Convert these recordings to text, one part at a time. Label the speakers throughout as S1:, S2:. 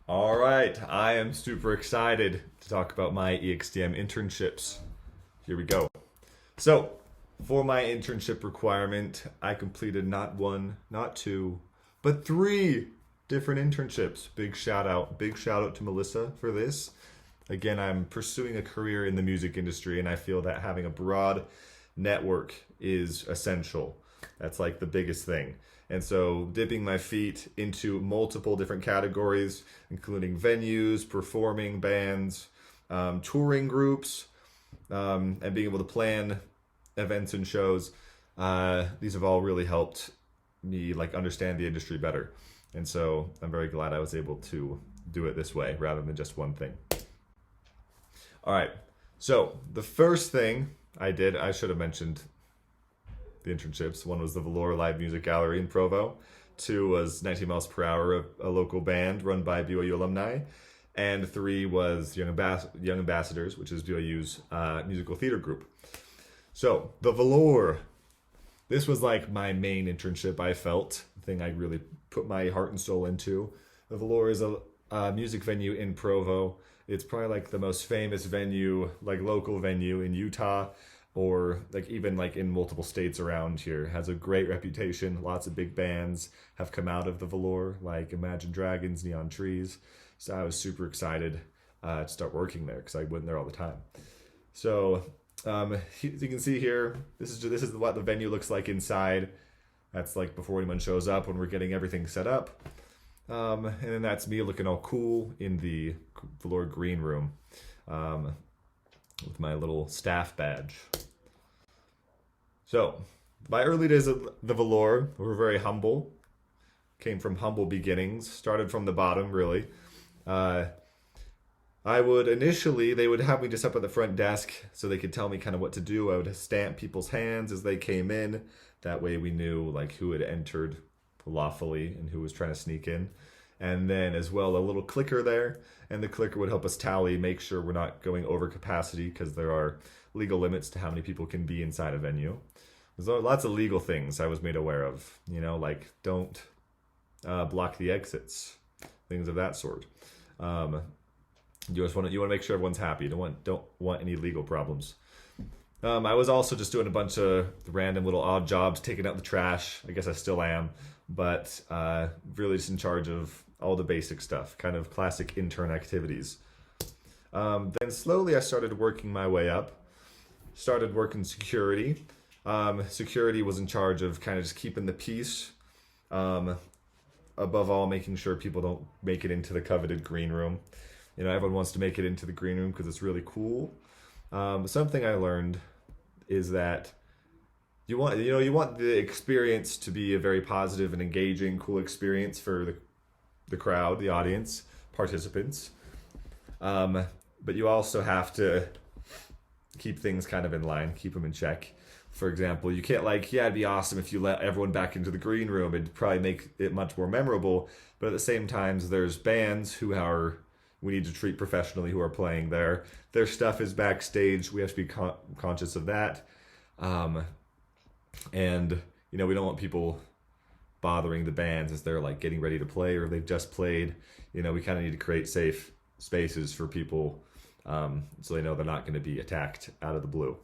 S1: All right, I am super excited to talk about my exdm internships. Here we go. So, for my internship requirement, I completed not one, not two, but three different internships. Big shout out to Melissa for this. Again, I'm pursuing a career in the music industry, and I feel that having a broad network is essential. That's like the biggest thing. And so, dipping my feet into multiple different categories, including venues, performing bands, touring groups, and being able to plan events and shows. These have all really helped me like understand the industry better. And so, I'm very glad I was able to do it this way rather than just one thing. All right. So the first thing I did, I should have mentioned the internships. One was the Velour Live Music Gallery in Provo. Two was 19 Miles Per Hour, a local band run by BYU alumni. And three was Young Ambassadors, which is BYU's musical theater group. So the Velour, this was like my main internship, I felt, the thing I really put my heart and soul into. The Velour is a music venue in Provo. It's probably like the most famous venue, like local venue in Utah, or like even like in multiple states around here. Has a great reputation. Lots of big bands have come out of the Velour, like Imagine Dragons, Neon Trees. So I was super excited to start working there because I went there all the time. So as you can see here, this is what the venue looks like inside. That's like before anyone shows up when we're getting everything set up. And then that's me looking all cool in the Velour green room with my little staff badge. So, my early days of the Velour were very humble. Came from humble beginnings. Started from the bottom, really. They would have me just up at the front desk so they could tell me kind of what to do. I would stamp people's hands as they came in. That way we knew like who had entered lawfully and who was trying to sneak in. And then as well a little clicker there, and the clicker would help us tally, make sure we're not going over capacity because there are legal limits to how many people can be inside a venue. There's lots of legal things I was made aware of, like don't block the exits, things of that sort. You want to make sure everyone's happy. Don't want any legal problems. I was also just doing a bunch of random little odd jobs, taking out the trash. I guess I still am, but really just in charge of all the basic stuff, kind of classic intern activities. Then slowly I started working my way up. Started working security. Security was in charge of kind of just keeping the peace. Above all, making sure people don't make it into the coveted green room. Everyone wants to make it into the green room because it's really cool. Something I learned is that you want the experience to be a very positive and engaging, cool experience for the crowd, the audience, participants. But you also have to keep things kind of in line, keep them in check. For example, you can't it'd be awesome if you let everyone back into the green room. It'd probably make it much more memorable. But at the same time, there's bands we need to treat professionally who are playing there. Their stuff is backstage. We have to be conscious of that. And we don't want people bothering the bands as they're like getting ready to play or they've just played. We kind of need to create safe spaces for people so they know they're not going to be attacked out of the blue.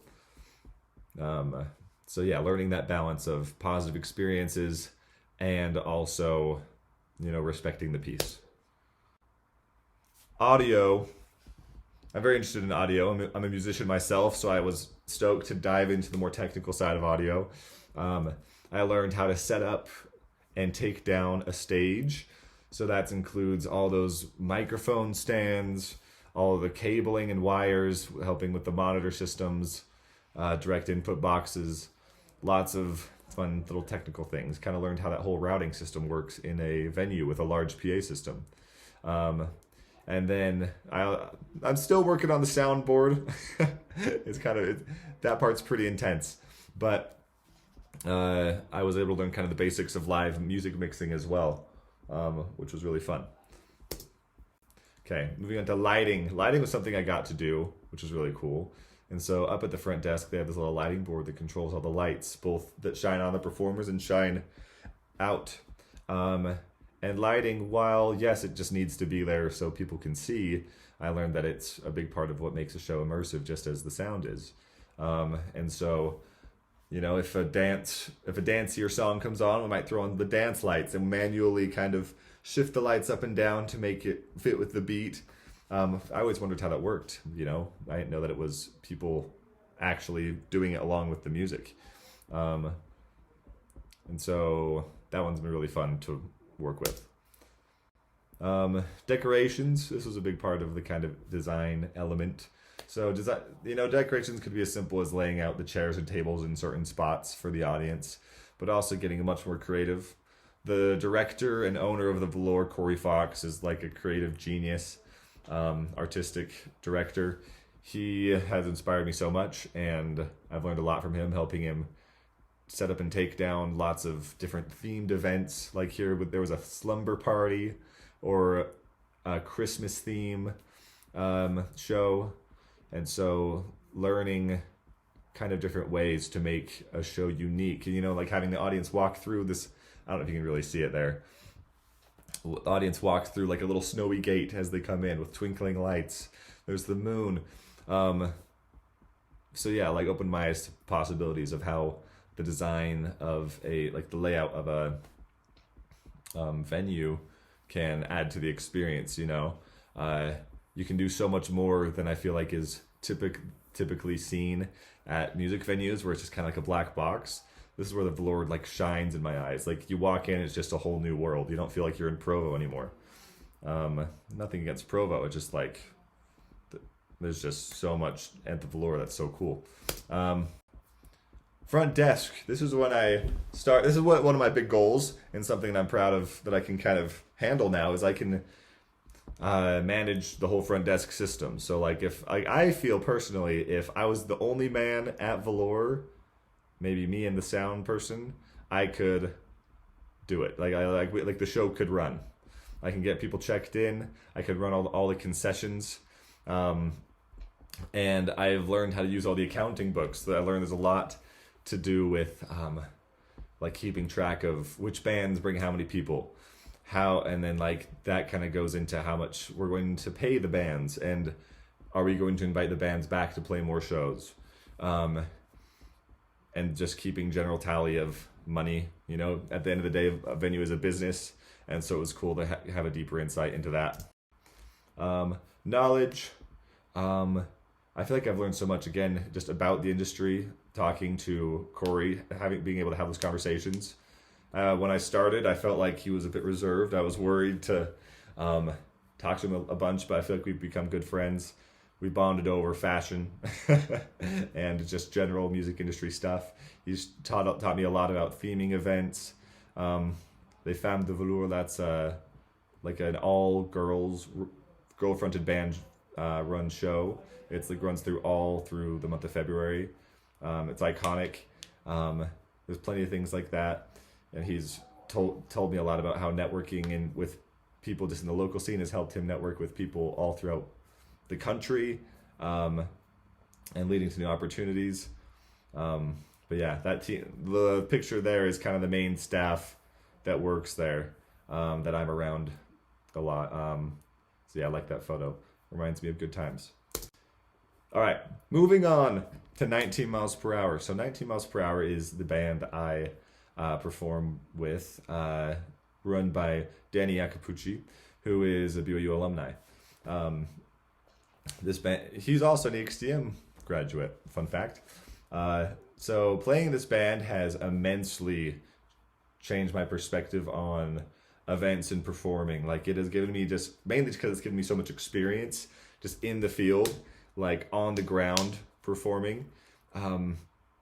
S1: Learning that balance of positive experiences and also, respecting the peace. Audio. I'm very interested in audio. I'm a musician myself, so I was stoked to dive into the more technical side of audio. I learned how to set up and take down a stage. So that includes all those microphone stands, all of the cabling and wires, helping with the monitor systems, direct input boxes, lots of fun little technical things. Kind of learned how that whole routing system works in a venue with a large PA system. And then I'm still working on the soundboard. That part's pretty intense, but I was able to learn kind of the basics of live music mixing as well, which was really fun. Okay, moving on to lighting. Lighting was something I got to do, which was really cool. And so up at the front desk, they have this little lighting board that controls all the lights, both that shine on the performers and shine out. And lighting, while yes, it just needs to be there so people can see, I learned that it's a big part of what makes a show immersive, just as the sound is. And so, if a dancier song comes on, we might throw on the dance lights and manually kind of shift the lights up and down to make it fit with the beat. I always wondered how that worked. I didn't know that it was people actually doing it along with the music. And so that one's been really fun to work with. Decorations. This was a big part of the kind of design element. So decorations could be as simple as laying out the chairs and tables in certain spots for the audience, but also getting much more creative. The director and owner of the Velour, Corey Fox, is like a creative genius, artistic director. He has inspired me so much, and I've learned a lot from him, helping him set up and take down lots of different themed events. Like here, there was a slumber party or a Christmas theme show. And so learning kind of different ways to make a show unique, like having the audience walk through this, I don't know if you can really see it there. The audience walks through like a little snowy gate as they come in with twinkling lights. There's the moon. So yeah, like opened my eyes to possibilities of how the design of the layout of a venue can add to the experience. You can do so much more than I feel like is typically seen at music venues, where it's just kind of like a black box. This is where the Velour shines in my eyes. Like you walk in, it's just a whole new world. You don't feel like you're in Provo anymore. Nothing against Provo. It's just there's just so much at the Velour that's so cool. Front desk. This is when this is one of my big goals, and something that I'm proud of that I can kind of handle now is I can manage the whole front desk system. So I feel personally, if I was the only man at Velour, maybe me and the sound person, I could do it. The show could run. I can get people checked in. I could run all the concessions. And I've learned how to use all the accounting books. I learned there's a lot to do with keeping track of which bands bring how many people, and then that kind of goes into how much we're going to pay the bands, and are we going to invite the bands back to play more shows, and just keeping general tally of money. At the end of the day, a venue is a business, and so it was cool to have a deeper insight into that. Knowledge. I feel like I've learned so much, again, just about the industry, talking to Corey, being able to have those conversations. When I started, I felt like he was a bit reserved. I was worried to talk to him a bunch, but I feel like we've become good friends. We bonded over fashion and just general music industry stuff. He's taught me a lot about theming events. Les Femmes de Velour, that's an all-girls, girl-fronted band run show. It's runs through the month of February. It's iconic. There's plenty of things like that. And he's told me a lot about how networking with people just in the local scene has helped him network with people all throughout the country, and leading to new opportunities. But yeah, that team, the picture there is kind of the main staff that works there, that I'm around a lot. So yeah, I like that photo. Reminds me of good times. All right, moving on to 19 Miles Per Hour. So 19 Miles Per Hour is the band I perform with, run by Danny Iacopucci, who is a BYU alumni. This band, he's also an exdm graduate, fun fact. So playing this band has immensely changed my perspective on events and performing. It has given me, just mainly because it's given me so much experience just in the field, on the ground performing.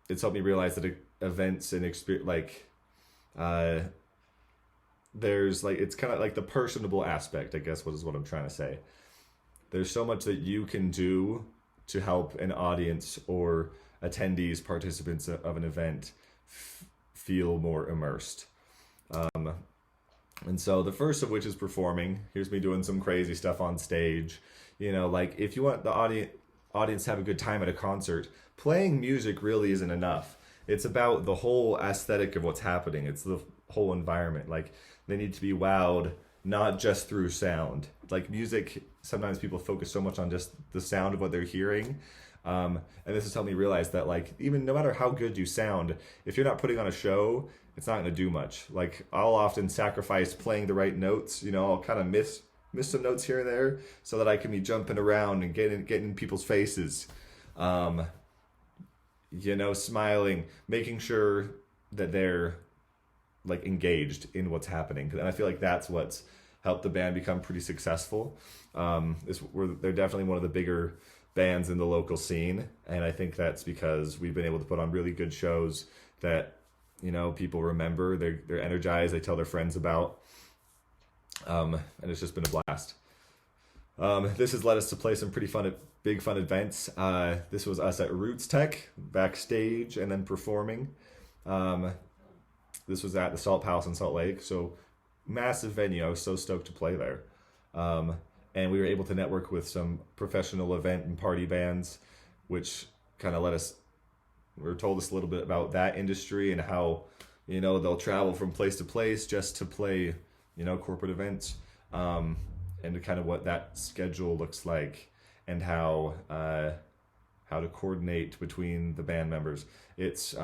S1: It's helped me realize that events and experience, there's it's kind of the personable aspect, I guess, is what I'm trying to say. There's so much that you can do to help an audience or attendees, participants of an event feel more immersed. And so the first of which is performing. Here's me doing some crazy stuff on stage. If you want the audience to have a good time at a concert, playing music really isn't enough. It's about the whole aesthetic of what's happening. It's whole environment. Like they need to be wowed not just through sound. Like music, sometimes people focus so much on just the sound of what they're hearing. And this has helped me realize that like even no matter how good you sound, if you're not putting on a show, it's not going to do much. Like I'll often sacrifice playing the right notes. I'll kind of miss some notes here and there so that I can be jumping around and getting in people's faces. Smiling, making sure that they're like engaged in what's happening. And I feel like that's what's helped the band become pretty successful. They're definitely one of the bigger bands in the local scene, and I think that's because we've been able to put on really good shows that people remember. They're energized. They tell their friends about, and it's just been a blast. This has led us to play some pretty big fun events. This was us at Roots Tech backstage and then performing. This was at the Salt Palace in Salt Lake, so massive venue. I was so stoked to play there. And we were able to network with some professional event and party bands, which kind of told us a little bit about that industry and how, they'll travel from place to place just to play, corporate events, and kind of what that schedule looks like and how to coordinate between the band members. It's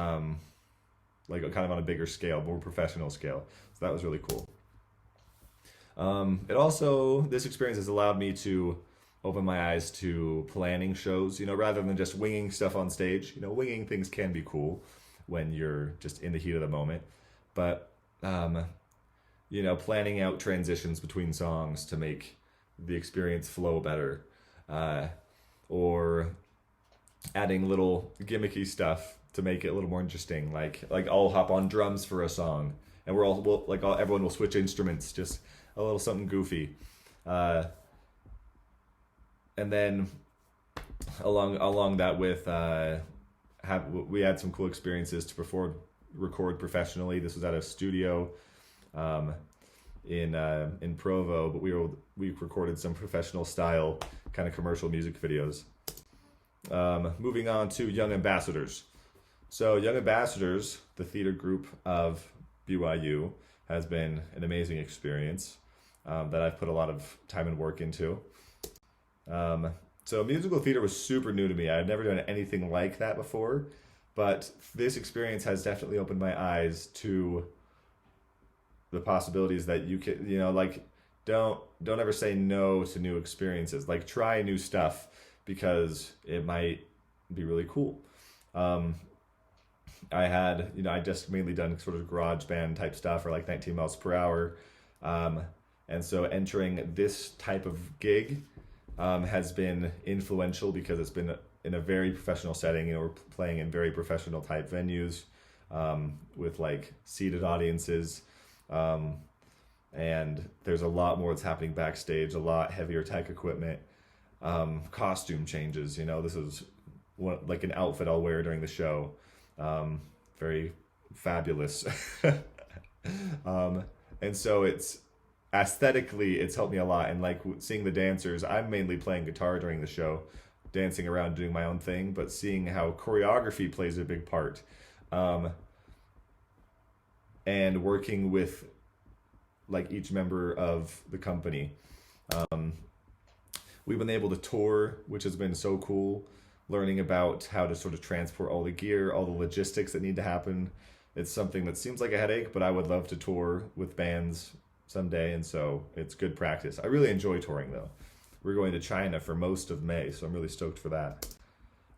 S1: like kind of on a bigger scale, more professional scale. So that was really cool. This experience has allowed me to open my eyes to planning shows, rather than just winging stuff on stage. Winging things can be cool when you're just in the heat of the moment, but, planning out transitions between songs to make the experience flow better, or adding little gimmicky stuff to make it a little more interesting. Like I'll hop on drums for a song and everyone will switch instruments, just a little something goofy, and then along that with we had some cool experiences to record professionally. This was at a studio in Provo, but we recorded some professional style kind of commercial music videos. Moving on to Young Ambassadors. So Young Ambassadors, the theater group of BYU, has been an amazing experience that I've put a lot of time and work into. So musical theater was super new to me. I had never done anything like that before, but this experience has definitely opened my eyes to the possibilities that you can, don't ever say no to new experiences. Like try new stuff because it might be really cool. I just mainly done sort of garage band type stuff or like 19 miles per hour. And so entering this type of gig has been influential because it's been in a very professional setting. We're playing in very professional type venues with like seated audiences. And there's a lot more that's happening backstage, a lot heavier tech equipment, costume changes. This is like an outfit I'll wear during the show. Very fabulous. And so it's aesthetically, it's helped me a lot. And like seeing the dancers, I'm mainly playing guitar during the show, dancing around, doing my own thing, but seeing how choreography plays a big part. And working with like each member of the company. We've been able to tour, which has been so cool, learning about how to sort of transport all the gear, all the logistics that need to happen. It's something that seems like a headache, but I would love to tour with bands someday, and so it's good practice. I really enjoy touring though. We're going to China for most of May, so I'm really stoked for that.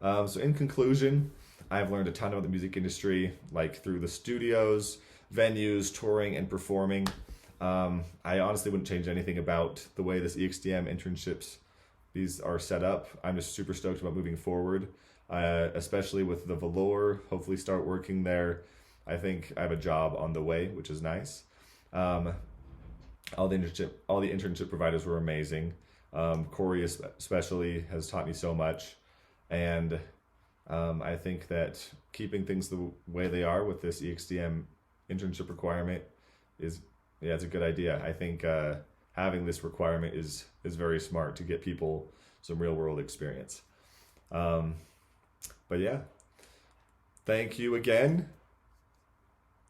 S1: So in conclusion, I've learned a ton about the music industry, like through the studios, venues, touring, and performing. I honestly wouldn't change anything about the way this exdm internships, these are set up. I'm just super stoked about moving forward, especially with the velour. Hopefully start working there. I think I have a job on the way, which is nice. All the internship providers were amazing. Corey especially has taught me so much. And I think that keeping things the way they are with this exdm internship requirement it's a good idea. I think having this requirement is very smart to get people some real world experience. But yeah, thank you again.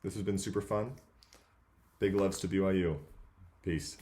S1: This has been super fun. Big loves to BYU. Peace.